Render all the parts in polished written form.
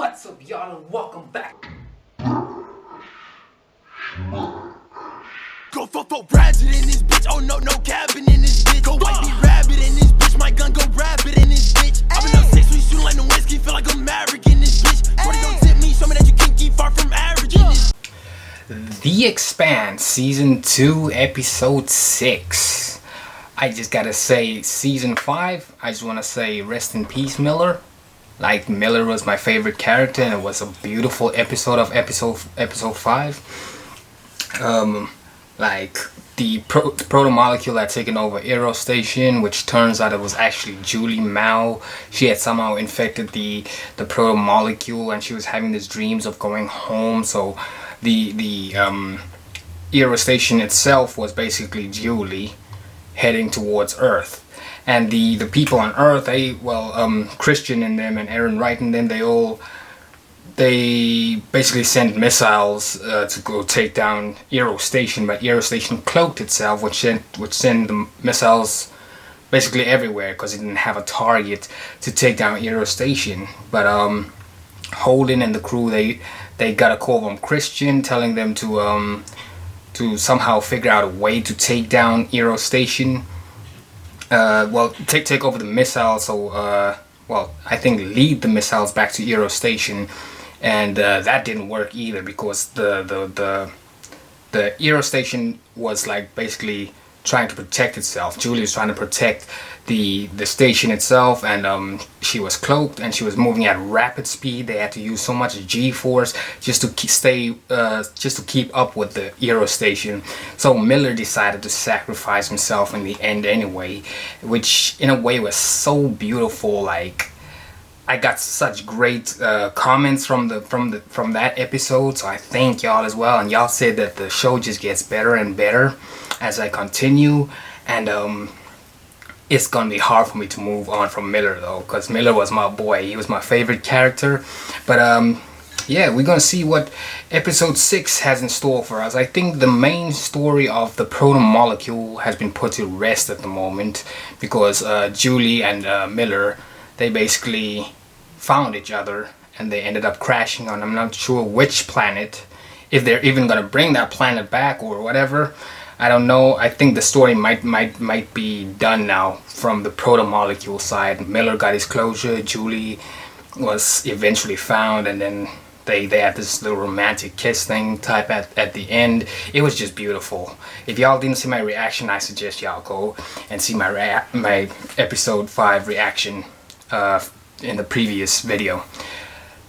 What's up, y'all, and welcome back. Go ratchet in this bitch. Oh no, no cabin in this bitch. Go white me rabbit in this bitch. My gun go rabbit in this bitch. I've been up 6 weeks shooting like no whiskey. Feel like I'm maverick in this bitch. 40 don't tip me. Show me that you can keep far from average in this. The Expanse Season 2 Episode 6. I just gotta say, Season 5, I just wanna say rest in peace, Miller. Like, Miller was my favorite character, and it was a beautiful episode of episode 5. Like, the proto-molecule had taken over Aero Station, which turns out it was actually Julie Mao. She had somehow infected the proto-molecule, and she was having these dreams of going home. So the Aero Station itself was basically Julie heading towards Earth. And the people on Earth, Christian and them and Aaron Wright and them, they basically sent missiles to go take down Aero Station, but Aero Station cloaked itself, which sent the missiles basically everywhere because it didn't have a target to take down Aero Station. But Holden and the crew, they got a call from Christian telling them to somehow figure out a way to take down Aero Station. Take over the missiles. So I think lead the missiles back to Aero Station. And that didn't work either because the Aero Station was like basically trying to protect itself. Julie was trying to protect the station itself, and she was cloaked and she was moving at rapid speed. They had to use so much G-force just to keep up with the Aero Station. So Miller decided to sacrifice himself in the end anyway, which in a way was so beautiful. Like, I got such great comments from that episode, so I thank y'all as well. And y'all said that the show just gets better and better as I continue, and it's gonna be hard for me to move on from Miller though, because Miller was my boy. He was my favorite character. But yeah, we're gonna see what episode 6 has in store for us. I think the main story of the proto-molecule has been put to rest at the moment because Julie and Miller, they basically found each other and they ended up crashing on, I'm not sure which planet, if they're even gonna bring that planet back or whatever. I don't know. I think the story might be done now from the proto-molecule side. Miller got his closure, Julie was eventually found, and then they had this little romantic kiss thing type at the end. It was just beautiful. If y'all didn't see my reaction, I suggest y'all go and see my episode 5 reaction in the previous video.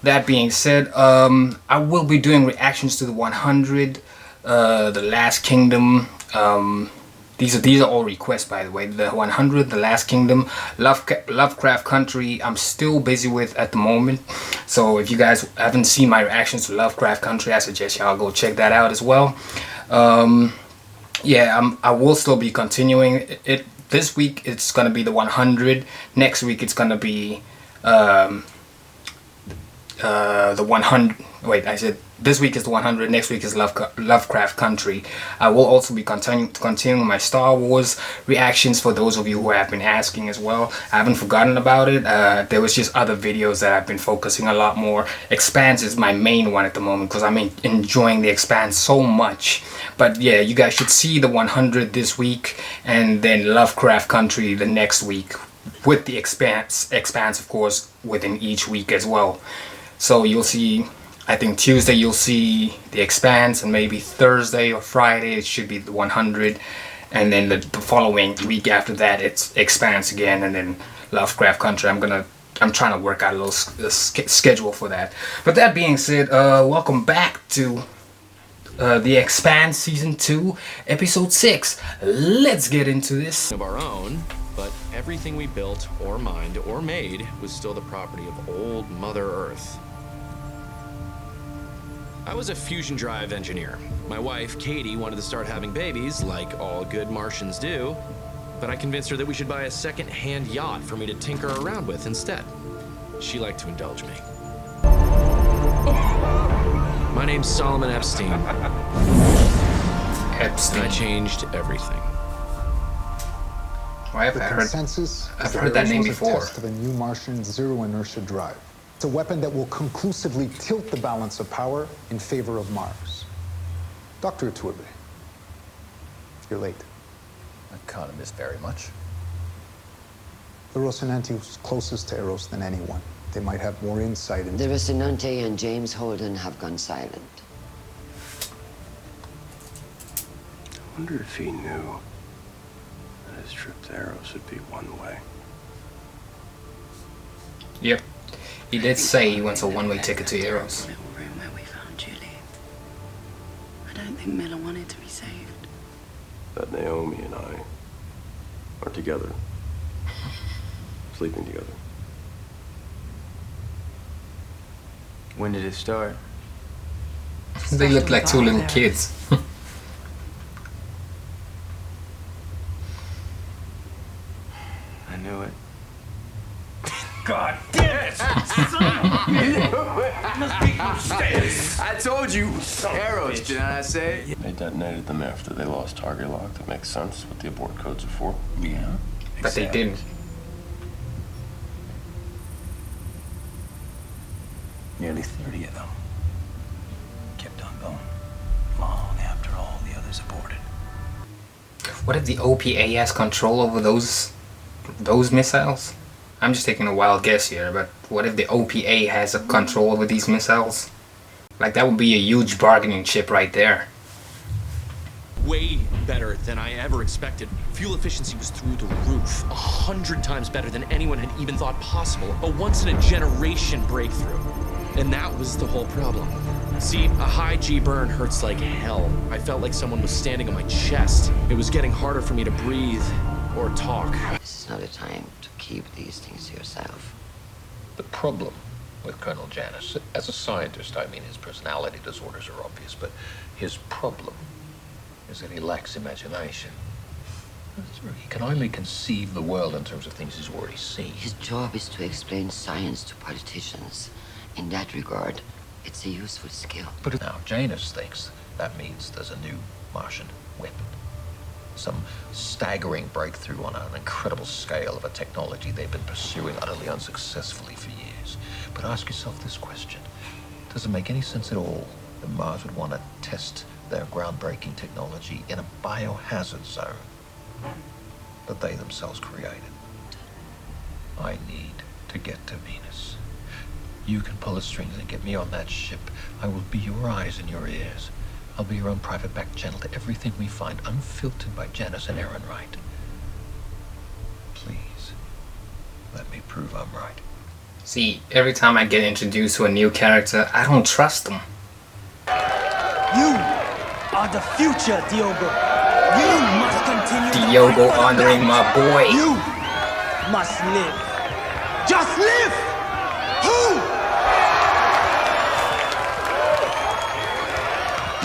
That being said, I will be doing reactions to the 100, the Last Kingdom. These are all requests, by the way. The 100, the Last Kingdom, Lovecraft Country, I'm still busy with at the moment. So if you guys haven't seen my reactions to Lovecraft Country, I suggest y'all go check that out as well. Yeah, I will still be continuing it. This week it's gonna be the 100. Next week it's gonna be the 100. Wait, I said this week is the 100. Next week is Lovecraft Country. I will also be continuing my Star Wars reactions for those of you who have been asking as well. I haven't forgotten about it. There was just other videos that I've been focusing a lot more. Expanse is my main one at the moment because I'm enjoying the Expanse so much. But yeah, you guys should see the 100 this week, and then Lovecraft Country the next week, with the Expanse of course within each week as well. So you'll see, I think Tuesday you'll see the Expanse, and maybe Thursday or Friday it should be the 100, and then the following week after that it's Expanse again, and then Lovecraft Country. I'm trying to work out a little schedule for that. But that being said, welcome back to the Expanse Season 2 Episode 6. Let's get into this. Of our own, but everything we built or mined or made was still the property of old Mother Earth. I was a fusion drive engineer. My wife, Katie, wanted to start having babies, like all good Martians do, but I convinced her that we should buy a second-hand yacht for me to tinker around with instead. She liked to indulge me. My name's Solomon Epstein. Epstein. And I changed everything. I've heard that name before. Test of a new Martian zero inertia drive. It's a weapon that will conclusively tilt the balance of power in favor of Mars. Dr. Iturbe, you're late. I can't miss very much. The Rocinante was closest to Eros than anyone. They might have more insight into... The Rocinante and James Holden have gone silent. I wonder if he knew that his trip to Eros would be one way. Yep. He did say he wants a one-way ticket to Eros. Little room where we found Julie. I don't think Miller wanted to be saved. That Naomi and I are together, sleeping together. When did it start? They look like two little kids. I knew it. God damn it! Must be upstairs. I told you! Arrows, did I say it? They detonated them after they lost target lock. That makes sense what the abort codes are for. Yeah. But they didn't. Nearly 30 of them kept on going, long after all the others aborted. What if the OPA has control over those missiles? I'm just taking a wild guess here, but what if the OPA has a control over these missiles? Like, that would be a huge bargaining chip right there. Way better than I ever expected. Fuel efficiency was through the roof. 100 times better than anyone had even thought possible. A once-in-a-generation breakthrough. And that was the whole problem. See, a high G burn hurts like hell. I felt like someone was standing on my chest. It was getting harder for me to breathe or talk. This is not a time to keep these things to yourself. The problem with Colonel Janus, as a scientist, I mean, his personality disorders are obvious, but his problem is that he lacks imagination. He can only conceive the world in terms of things he's already seen. His job is to explain science to politicians. In that regard, it's a useful skill. But now Janus thinks that means there's a new Martian weapon. Some staggering breakthrough on an incredible scale of a technology they've been pursuing utterly unsuccessfully for years. But ask yourself this question. Does it make any sense at all that Mars would want to test their groundbreaking technology in a biohazard zone that they themselves created? I need to get to Venus. You can pull the strings and get me on that ship. I will be your eyes and your ears. I'll be your own private back channel to everything we find, unfiltered by Janus and Aaron Wright. Please, let me prove I'm right. See, every time I get introduced to a new character, I don't trust them. You are the future, Diogo. You must continue. Diogo honoring my boy. You must live. Just live. Who?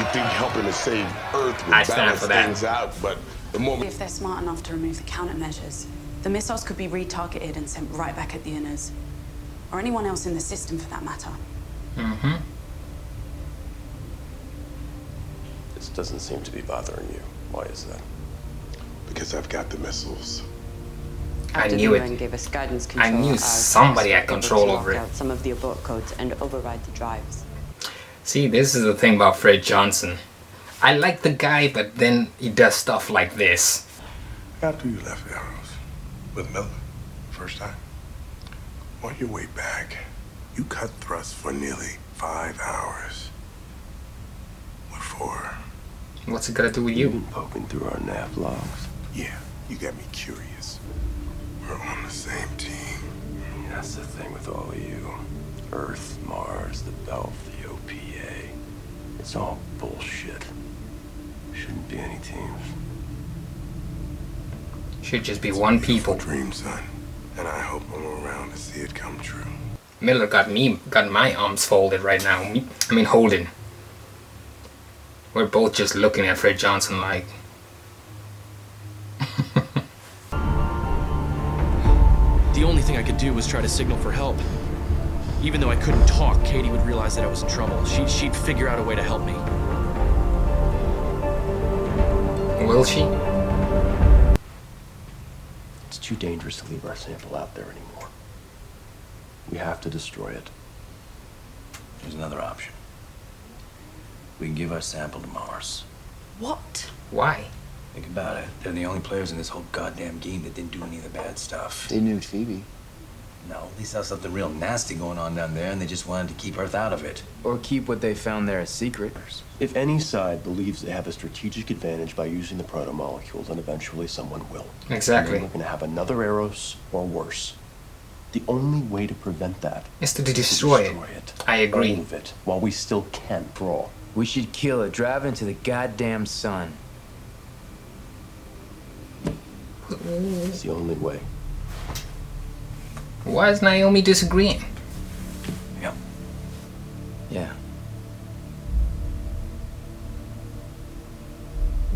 You think helping to save Earth would I stand balance for that. things out, but the moment... If they're smart enough to remove the countermeasures, the missiles could be retargeted and sent right back at the inners. Or anyone else in the system, for that matter. Mm-hmm. This doesn't seem to be bothering you. Why is that? Because I've got the missiles. I After knew the it. UN gave us guidance I control, knew our somebody had able to control lock over it. out some of the abort codes and override the drives. See, this is the thing about Fred Johnson. I like the guy, but then he does stuff like this. After you left Eros with Miller, first time, on your way back, you cut thrust for nearly 5 hours. What for? What's it got to do with You've you? been poking through our nav logs. Yeah, you got me curious. We're on the same team. That's the thing with all of you. Earth, Mars, the Belt, the OPA. It's all bullshit. Shouldn't be any teams. Should just be one people. Dream, son. And I hope I'm around to see it come true. Miller got my arms folded right now. I mean, holding. We're both just looking at Fred Johnson like... The only thing I could do was try to signal for help. Even though I couldn't talk, Katie would realize that I was in trouble. She'd figure out a way to help me. Will she? It's too dangerous to leave our sample out there anymore. We have to destroy it There's another option. We can give our sample to Mars. What? Why? Think about it. They're the only players in this whole goddamn game that didn't do any of the bad stuff. They knew Phoebe. No, they saw something real nasty going on down there, and they just wanted to keep Earth out of it. Or keep what they found there a secret. If any side believes they have a strategic advantage by using the proto-molecules, then eventually someone will. Exactly. And we're going to have another Eros, or worse. The only way to prevent that is to destroy it. I agree. All of it, while we still can draw. We should kill it, drive into the goddamn sun. It's the only way. Why is Naomi disagreeing? Yep. Yeah.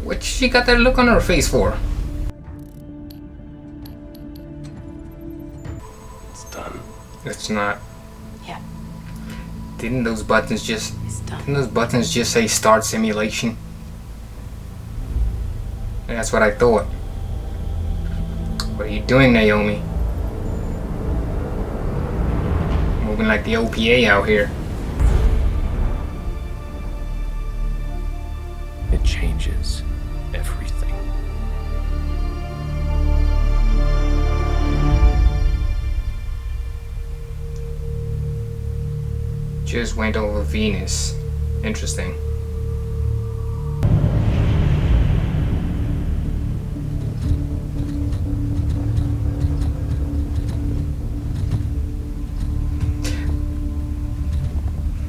What she got that look on her face for? It's done. It's not. Yeah. Didn't those buttons just It's done. say start simulation? That's what I thought. What are you doing, Naomi? Moving like the OPA out here. It changes everything. Just went over Venus. Interesting.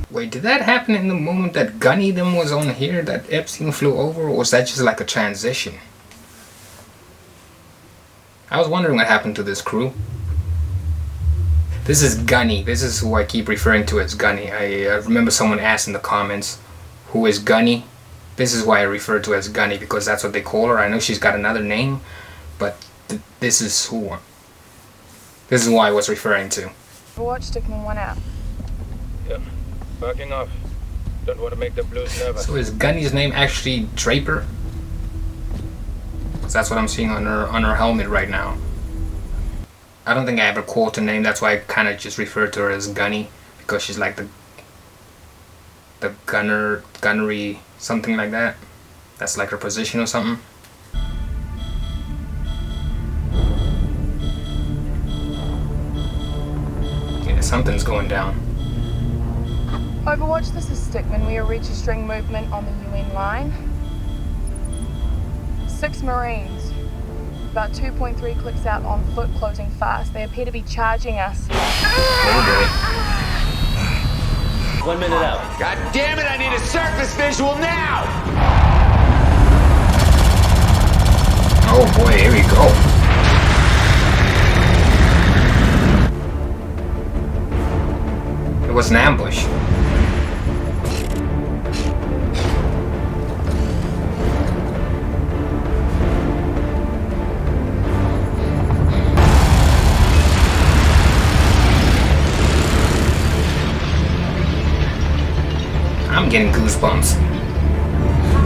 Wait, did that happen in the moment that Gunny them was on here, that Epstein flew over, or was that just like a transition? I was wondering what happened to this crew. This is Gunny. This is who I keep referring to as Gunny. I remember someone asked in the comments, who is Gunny? This is why I refer to as Gunny, because that's what they call her. I know she's got another name, but this is who I was referring to. Watch Stickman 1 out. Yep. Backing off. Don't want to make the Blues nervous. So is Gunny's name actually Draper? 'Cause that's what I'm seeing on her helmet right now. I don't think I ever called her name. That's why I kind of just refer to her as Gunny, because she's like the gunnery, something like that. That's like her position or something. Yeah, something's going down. Overwatch, this is Stickman. We are registering movement on the UN line. 6 Marines. About 2.3 clicks out on foot, closing fast. They appear to be charging us. 1 minute out. God damn it, I need a surface visual now! Oh boy, here we go. It was an ambush. I'm getting goosebumps.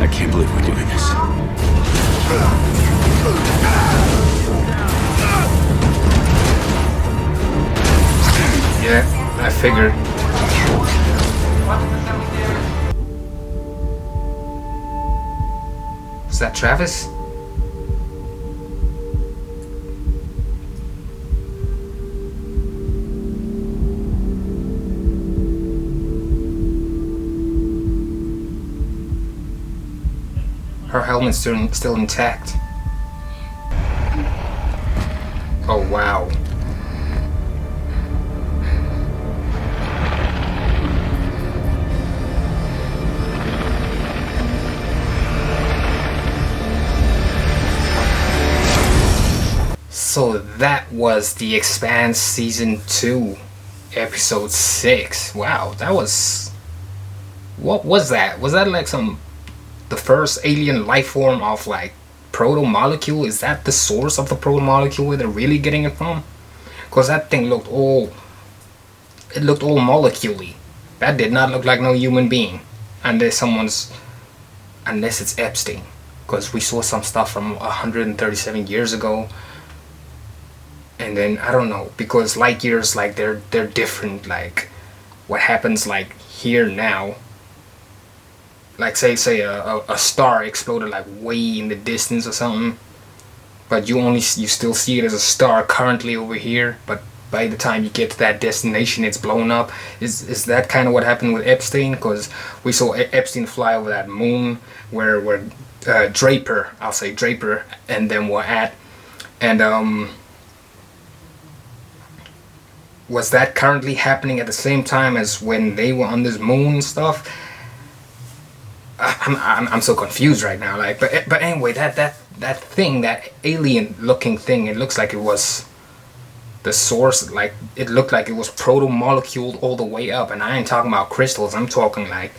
I can't believe we're doing this. Yeah, I figured. Was that Travis? Her helmet's still intact. Oh wow. So that was the Expanse Season 2, Episode 6. Wow, that was... What was that? Was that like the first alien life form of like proto-molecule? Is that the source of the proto-molecule where they're really getting it from? Because that thing looked all... It looked all molecule-y. That did not look like no human being. Unless it's Epstein. Because we saw some stuff from 137 years ago. And then, I don't know, because light years, like, they're different, like, what happens like here now. Like say a star exploded like way in the distance or something, but you still see it as a star currently over here, but by the time you get to that destination it's blown up. Is that kind of what happened with Epstein? Because we saw Epstein fly over that moon where Draper, I'll say Draper, and them were at, and was that currently happening at the same time as when they were on this moon and stuff? I'm so confused right now. Like, but anyway, that thing, that alien looking thing, it looks like it was the source. Like, it looked like it was proto-moleculed all the way up, and I ain't talking about crystals. I'm talking like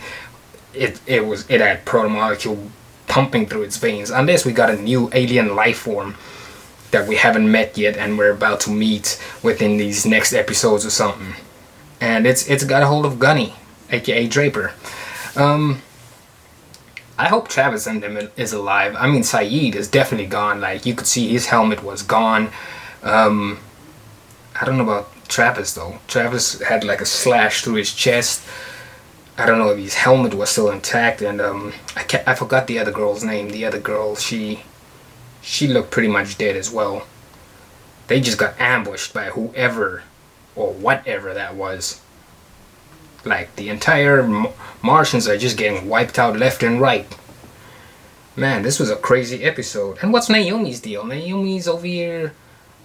it had proto-molecule pumping through its veins. Unless we got a new alien life form that we haven't met yet, and we're about to meet within these next episodes or something. And it's got a hold of Gunny, aka Draper. I hope Travis and them is alive. I mean, Saeed is definitely gone. Like, you could see his helmet was gone. I don't know about Travis though. Travis had like a slash through his chest. I don't know if his helmet was still intact. And I forgot the other girl's name. The other girl, she looked pretty much dead as well. They just got ambushed by whoever or whatever that was. Like, the entire Martians are just getting wiped out left and right. Man, this was a crazy episode. And what's Naomi's deal? Naomi's over here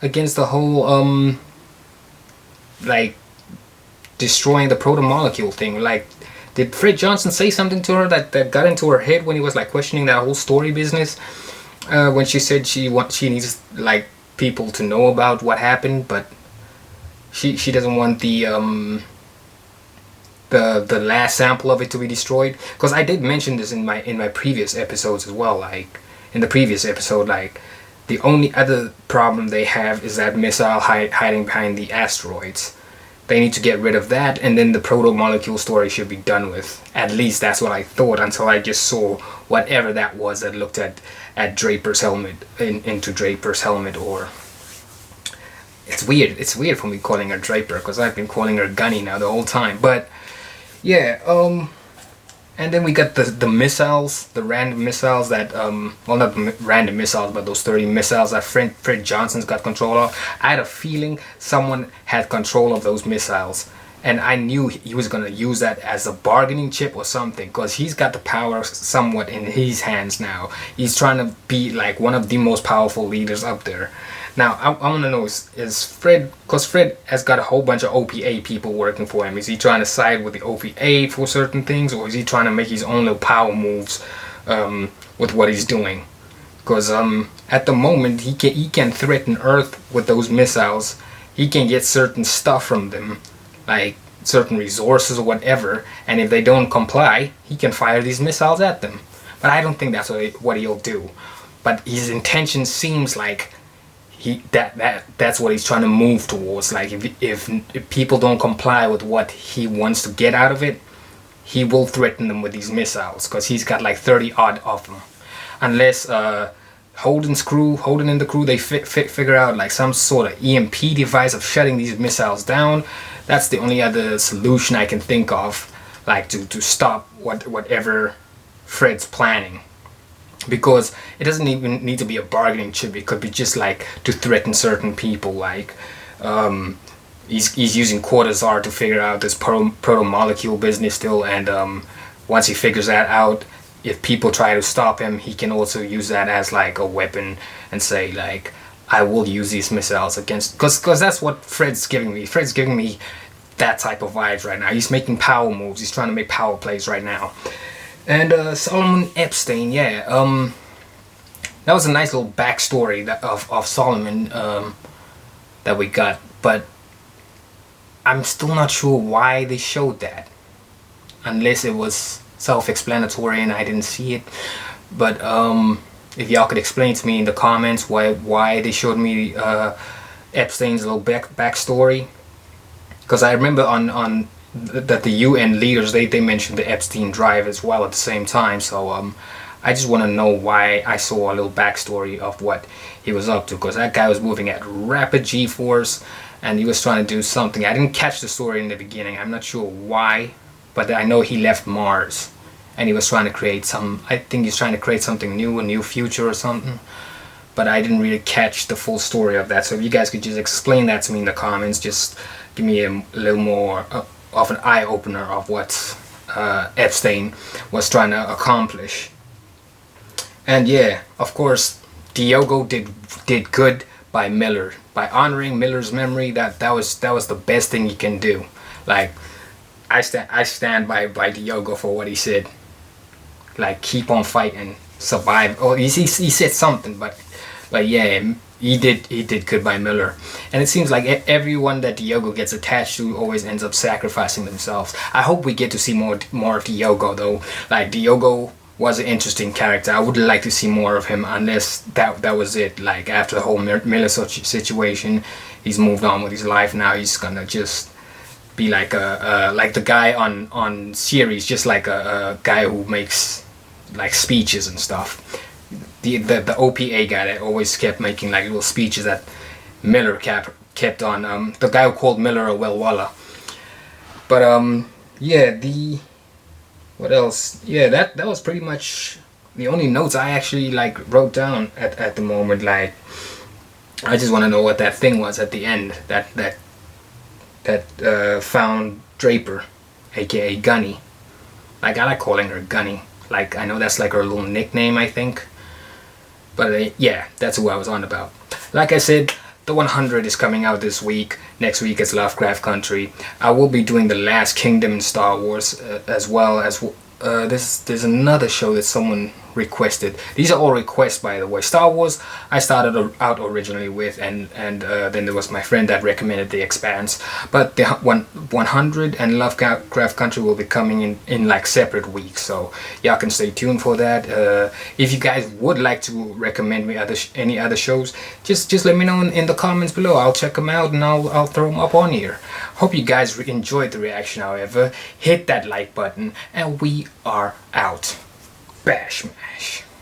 against the whole, like, destroying the proto-molecule thing. Like, did Fred Johnson say something to her that got into her head when he was, like, questioning that whole story business? When she said she needs, like, people to know about what happened, but she doesn't want the last sample of it to be destroyed. Because I did mention this in my previous episodes as well. Like, in the previous episode, like, the only other problem they have is that missile hiding behind the asteroids. They need to get rid of that, and then the proto-molecule story should be done with. At least that's what I thought, until I just saw whatever that was that looked at Draper's helmet, into Draper's helmet. Or it's weird for me calling her Draper, because I've been calling her Gunny now the whole time. But yeah, and then we got the missiles, the random missiles that, well, not random missiles, but those 30 missiles that Fred Johnson's got control of. I had a feeling someone had control of those missiles, and I knew he was going to use that as a bargaining chip or something, because he's got the power somewhat in his hands now. He's trying to be like one of the most powerful leaders up there. Now, I want to know, is Fred, because Fred has got a whole bunch of OPA people working for him, is he trying to side with the OPA for certain things, or is he trying to make his own little power moves with what he's doing? Because at the moment, he can threaten Earth with those missiles. He can get certain stuff from them, like certain resources or whatever, and if they don't comply, he can fire these missiles at them. But I don't think that's what he'll do. But his intention seems like that's what he's trying to move towards. Like, if people don't comply with what he wants to get out of it, he will threaten them with these missiles, because he's got like 30 odd of them. Unless Holden and the crew, they figure out like some sort of EMP device of shutting these missiles down. That's the only other solution I can think of, like to stop whatever Fred's planning. Because it doesn't even need to be a bargaining chip. It could be just like to threaten certain people. Like, he's using Cortazar to figure out this proto-molecule business still, and once he figures that out, if people try to stop him, he can also use that as like a weapon and say like, I will use these missiles against, because that's what Fred's giving me. Fred's giving me that type of vibes right now. He's making power moves. He's trying to make power plays right now. And Solomon Epstein, yeah, that was a nice little backstory of Solomon that we got, but I'm still not sure why they showed that, unless it was self-explanatory and I didn't see it. But if y'all could explain to me in the comments why they showed me Epstein's little backstory, because I remember on that the UN leaders, they mentioned the Epstein drive as well at the same time. So I just want to know why I saw a little backstory of what he was up to, because that guy was moving at rapid G-force, and he was trying to do something. I didn't catch the story in the beginning. I'm not sure why, but I know he left Mars, and he was trying to create some. I think he's trying to create something new, a new future or something. But I didn't really catch the full story of that. So if you guys could just explain that to me in the comments, just give me a little more of an eye opener of what Epstein was trying to accomplish. And yeah, of course, Diogo did good by Miller, by honoring Miller's memory. That was the best thing you can do. Like, I stand by Diogo for what he said. Like, keep on fighting, survive. Oh, he said something, but yeah, he did good by Miller. And it seems like everyone that Diogo gets attached to always ends up sacrificing themselves. I hope we get to see more of Diogo though. Like, Diogo was an interesting character. I would like to see more of him, unless that was it. Like, after the whole Miller situation, he's moved on with his life. Now he's gonna just be like like the guy on series, just like a guy who makes like speeches and stuff. The OPA guy that always kept making like little speeches that Miller kept on. The guy who called Miller a well-waller. But yeah, what else? Yeah, that was pretty much the only notes I actually like wrote down at the moment. Like, I just want to know what that thing was at the end that found Draper, aka Gunny. Like, I like calling her Gunny. Like, I know that's like her little nickname, I think. But yeah, that's who I was on about. Like I said, the 100 is coming out this week. Next week is Lovecraft Country. I will be doing The Last Kingdom in Star Wars as well as there's another show that someone requested. These are all requests, by the way. Star Wars I started out originally with, and then there was my friend that recommended The Expanse. But the 100 and Lovecraft Country will be coming in like separate weeks, so y'all can stay tuned for that. If you guys would like to recommend me any other shows, just let me know in the comments below. I'll check them out and I'll throw them up on here. Hope you guys enjoyed the reaction. However, hit that like button, and we are out. Bash Smash.